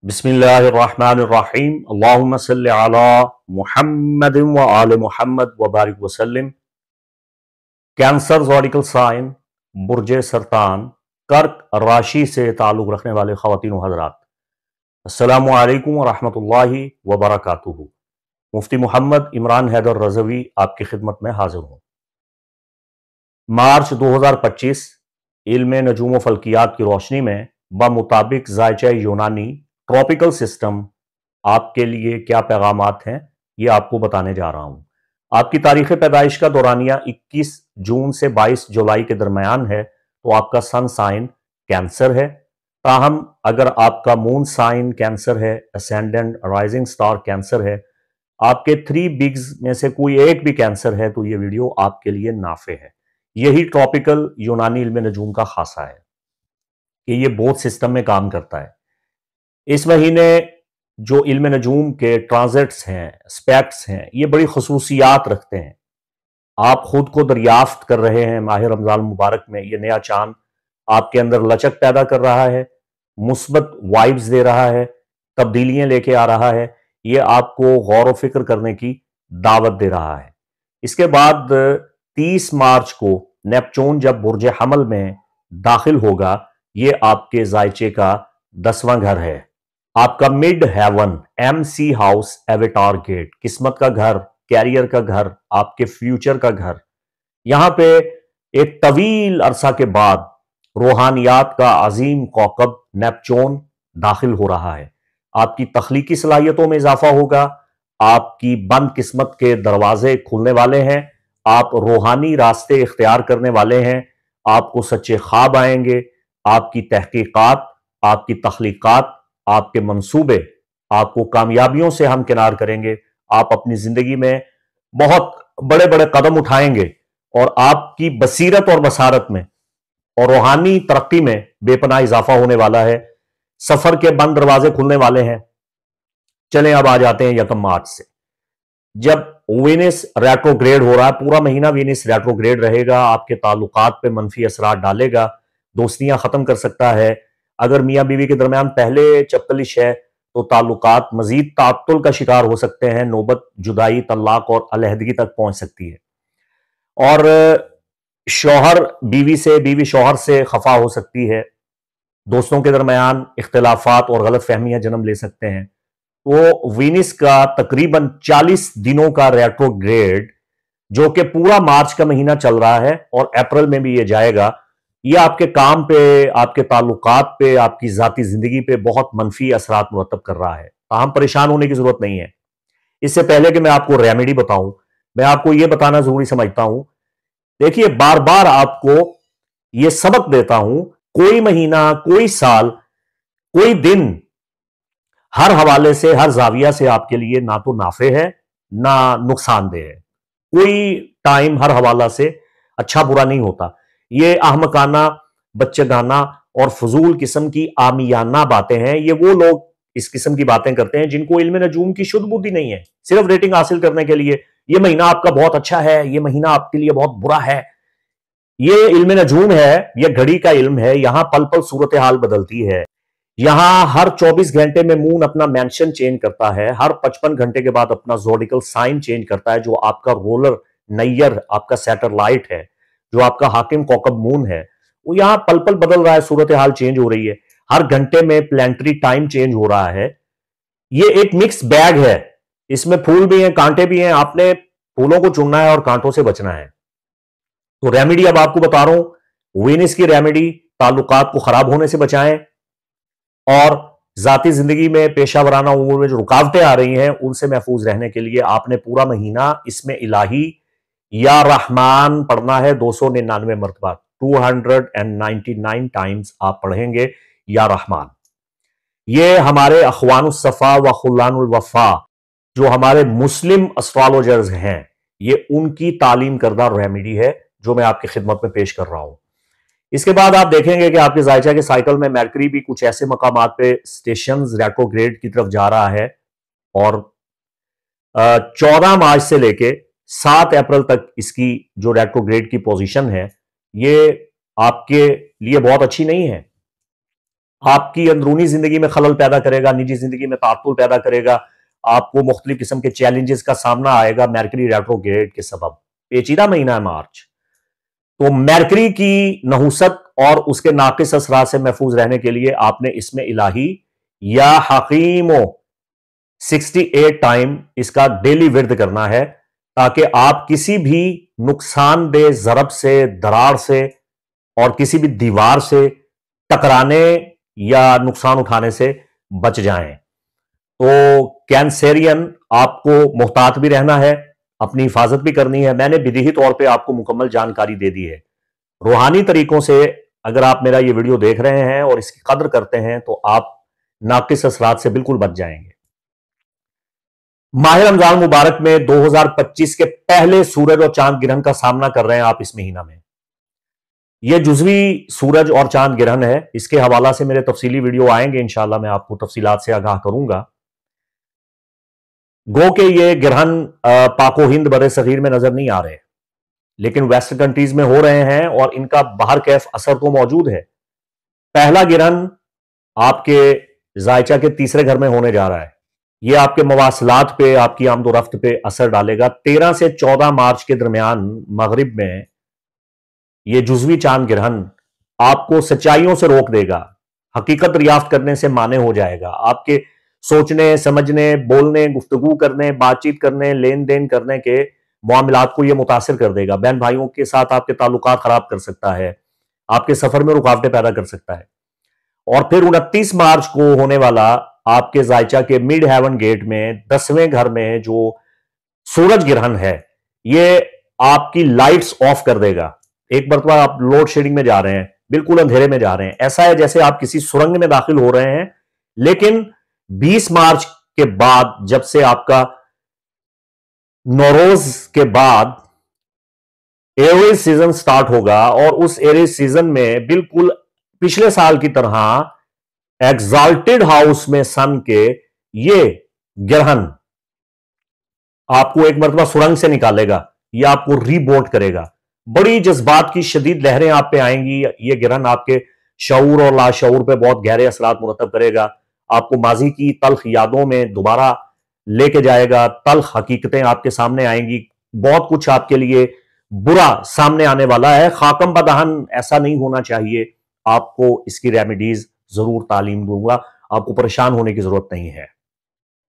बिस्मिल्लाहिर्रहमानिर्रहीम अल्लाहुम्मा सल्लि अला मुहम्मद व आले मुहम्मद व बारिक वसल्लम। कैंसर ज़ोडिकल साइन, बुर्ज सरतान, कर्क राशि से ताल्लुक़ रखने वाले ख़वातीन व हज़रात, अस्सलामु अलैकुम व रहमतुल्लाहि व बरकातुहू। मुफ्ती मोहम्मद इमरान हैदर रज़वी आपकी खिदमत में हाजिर हूँ। मार्च 2025 इल्म नजूम व फल्कियात की रोशनी में बमुताबिक ज़ायचा यूनानी ट्रॉपिकल सिस्टम आपके लिए क्या पैगामात हैं, ये आपको बताने जा रहा हूं। आपकी तारीख पैदाइश का दौरानिया 21 जून से 22 जुलाई के दरमियान है, तो आपका सन साइन कैंसर है। ताहम अगर आपका मून साइन कैंसर है, असेंडेंट राइजिंग स्टार कैंसर है, आपके 3 बिग्स में से कोई एक भी कैंसर है, तो ये वीडियो आपके लिए नाफे है। यही ट्रॉपिकल यूनानी इल्म नजूम का खासा है कि ये बोथ सिस्टम में काम करता है। इस महीने जो इल्म नजूम के ट्रांजिट्स हैं, स्पेक्ट्स हैं, ये बड़ी खसूसियात रखते हैं। आप खुद को दरियाफ्त कर रहे हैं माह रमजान मुबारक में। ये नया चांद आपके अंदर लचक पैदा कर रहा है, मुस्बत वाइब्स दे रहा है, तब्दीलियां लेके आ रहा है। ये आपको गौर व फिक्र करने की दावत दे रहा है। इसके बाद 30 मार्च को नेपच्यून जब बुर्ज हमल में दाखिल होगा, ये आपके जायचे का 10वां घर है। आपका mid heaven, MC house, avatar gate, किस्मत का घर, कैरियर का घर, आपके फ्यूचर का घर। यहां पे एक तवील अरसा के बाद रूहानियात का अजीम कौकब नेपच्यून दाखिल हो रहा है। आपकी तख्लीकी सलाहियतों में इजाफा होगा, आपकी बंद किस्मत के दरवाजे खुलने वाले हैं, आप रूहानी रास्ते इख्तियार करने वाले हैं, आपको सच्चे ख्वाब आएंगे, आपकी तहकीकात, आपकी तख्लीकात, आपके मंसूबे आपको कामयाबियों से हमकिनार करेंगे। आप अपनी जिंदगी में बहुत बड़े बड़े कदम उठाएंगे और आपकी बसीरत और बसारत में और रूहानी तरक्की में बेपनाह इजाफा होने वाला है। सफर के बंद दरवाजे खुलने वाले हैं। चलें अब आ जाते हैं 1 मार्च से, जब वीनस रेट्रोग्रेड हो रहा है। पूरा महीना वीनस रेट्रोग्रेड रहेगा, आपके ताल्लुकात पे मनफी असरात डालेगा, दोस्तियां खत्म कर सकता है। अगर मियां बीवी के दरमियान पहले चपकलिश है, तो ताल्लुकात मजीद तात्तुल का शिकार हो सकते हैं, नौबत जुदाई, तलाक और अलहदगी तक पहुंच सकती है। और शौहर बीवी से, बीवी शौहर से खफा हो सकती है। दोस्तों के दरमियान इख्तिलाफात और गलत फहमियां जन्म ले सकते हैं। तो वीनस का तकरीबन 40 दिनों का रेट्रोग्रेड, जो कि पूरा मार्च का महीना चल रहा है और अप्रैल में भी ये जाएगा, ये आपके काम पे, आपके ताल्लुकात पे, आपकी जाती जिंदगी पे बहुत मनफी असरात मुरतब कर रहा है। हम परेशान होने की जरूरत नहीं है। इससे पहले कि मैं आपको रेमेडी बताऊं, मैं आपको यह बताना जरूरी समझता हूं। देखिए, बार बार आपको यह सबक देता हूं, कोई महीना, कोई साल, कोई दिन हर हवाले से, हर जाविया से आपके लिए ना तो नाफे है ना नुकसानदेह है। कोई टाइम हर हवाला से अच्छा बुरा नहीं होता। ये अहमकाना, बच्चेगाना और फजूल किस्म की आमियाना बातें हैं। ये वो लोग इस किस्म की बातें करते हैं जिनको इल्म नजूम की शुद्ध बुद्धि नहीं है, सिर्फ रेटिंग हासिल करने के लिए। ये महीना आपका बहुत अच्छा है, ये महीना आपके लिए बहुत बुरा है। ये इल्म नजूम है, ये घड़ी का इल्म है। यहां पल पल सूरत हाल बदलती है। यहां हर 24 घंटे में मून अपना मेंशन चेंज करता है, हर 55 घंटे के बाद अपना ज़ोडिकल साइन चेंज करता है। जो आपका रोलर नैयर, आपका सैटेलाइट है, जो आपका हाकिम कौकब मून है, वो यहां पल पल बदल रहा है, सूरत हाल चेंज हो रही है। हर घंटे में प्लानिटरी टाइम चेंज हो रहा है। ये एक मिक्स बैग है, इसमें फूल भी हैं, कांटे भी हैं। आपने फूलों को चुनना है और कांटों से बचना है। तो रेमेडी अब आपको बता रहा हूं, वीनस की रेमेडी, ताल्लुकात को खराब होने से बचाएं और जाती जिंदगी में, पेशा वराना उमूर में जो रुकावटें आ रही हैं, उनसे महफूज रहने के लिए आपने पूरा महीना इसमें इलाही या रहमान पढ़ना है 299 मरतबा, 299 टाइम्स आप पढ़ेंगे या रहमान। ये हमारे अखवानुस सफा व खुल्लानुल वफा, जो हमारे मुस्लिम एस्ट्रोलॉजर्स हैं, ये उनकी तालीम करदा रेमेडी है जो मैं आपकी खिदमत में पेश कर रहा हूं। इसके बाद आप देखेंगे कि आपके जायचा के साइकिल में मरकरी भी कुछ ऐसे मकामात पे स्टेशंस रेट्रोग्रेड की तरफ जा रहा है और 14 मार्च से लेके 7 अप्रैल तक इसकी जो रेट्रोग्रेड की पोजीशन है, ये आपके लिए बहुत अच्छी नहीं है। آپ کی اندرونی زندگی میں خلل پیدا کرے گا، نجی زندگی میں تعطل پیدا کرے گا، آپ کو مختلف قسم کے چیلنجز کا سامنا آئے گا میرکری ریٹروگریڈ کے سبب۔ پیچیدہ مہینہ ہے مارچ، تو میرکری کی نحوست اور اس کے ناقص اثرات سے محفوظ رہنے کے لیے آپ نے اسم الہی یا حکیمو 68 ٹائم اس کا ڈیلی ورد کرنا ہے، تاکہ آپ کسی بھی نقصان دہ ضرب سے، دراڑ سے اور کسی بھی دیوار سے ٹکرانے یا نقصان اٹھانے سے بچ جائیں۔ تو کینسرین آپ کو محتاط بھی رہنا ہے، اپنی حفاظت بھی کرنی ہے۔ میں نے بدیہی طور پہ آپ کو مکمل جانکاری دے دی ہے۔ روحانی طریقوں سے اگر آپ میرا یہ ویڈیو دیکھ رہے ہیں اور اس کی قدر کرتے ہیں تو آپ ناقص اثرات سے بالکل بچ جائیں گے۔ ماہ رمضان مبارک میں 2025 کے پہلے سورج اور چاند گرہن کا سامنا کر رہے ہیں آپ اس مہینہ میں۔ یہ جزوی سورج اور چاند گرہن ہے، اس کے حوالہ سے میرے تفصیلی ویڈیو آئیں گے، انشاءاللہ میں آپ کو تفصیلات سے آگاہ کروں گا۔ گو کہ یہ گرہن پاک و ہند بر صغیر میں نظر نہیں آ رہے، لیکن ویسٹ کنٹریز میں ہو رہے ہیں اور ان کا باہر کیف اثر تو موجود ہے۔ پہلا گرہن آپ کے ذائچہ کے تیسرے گھر میں ہونے جا رہا ہے، یہ آپ کے مواصلات پہ، آپ کی آمد و رفت پہ اثر ڈالے گا۔ 13 سے 14 مارچ کے درمیان مغرب میں یہ جزوی چاند گرہن آپ کو سچائیوں سے روک دے گا، حقیقت دریافت کرنے سے مانع ہو جائے گا، آپ کے سوچنے، سمجھنے، بولنے، گفتگو کرنے، بات چیت کرنے، لین دین کرنے کے معاملات کو یہ متاثر کر دے گا۔ بہن بھائیوں کے ساتھ آپ کے تعلقات خراب کر سکتا ہے، آپ کے سفر میں رکاوٹیں پیدا کر سکتا ہے۔ اور پھر 29 مارچ کو ہونے والا آپ کے ذائچہ کے مڈ ہیون گیٹ میں 10ویں گھر میں جو سورج گرہن ہے، یہ آپ کی لائٹس آف کر دے گا۔ ایک مرتبہ آپ لوڈ شیڈنگ میں جا رہے ہیں، بالکل اندھیرے میں جا رہے ہیں، ایسا ہے جیسے آپ کسی سرنگ میں داخل ہو رہے ہیں۔ لیکن 20 مارچ کے بعد، جب سے آپ کا نوروز کے بعد ایریز سیزن سٹارٹ ہوگا، اور اس ایریز سیزن میں بالکل پچھلے سال کی طرح ایگزالٹڈ ہاؤس میں سن کے یہ گرہن آپ کو ایک مرتبہ سرنگ سے نکالے گا، یہ آپ کو ری بوٹ کرے گا۔ بڑی جذبات کی شدید لہریں آپ پہ آئیں گی۔ یہ گرہن آپ کے شعور اور لاشعور پہ بہت گہرے اثرات مرتب کرے گا، آپ کو ماضی کی تلخ یادوں میں دوبارہ لے کے جائے گا، تلخ حقیقتیں آپ کے سامنے آئیں گی، بہت کچھ آپ کے لیے برا سامنے آنے والا ہے۔ خاکم بدہن ایسا نہیں ہونا چاہیے۔ آپ کو اس کی ریمیڈیز ضرور تعلیم دوں گا، آپ کو پریشان ہونے کی ضرورت نہیں ہے۔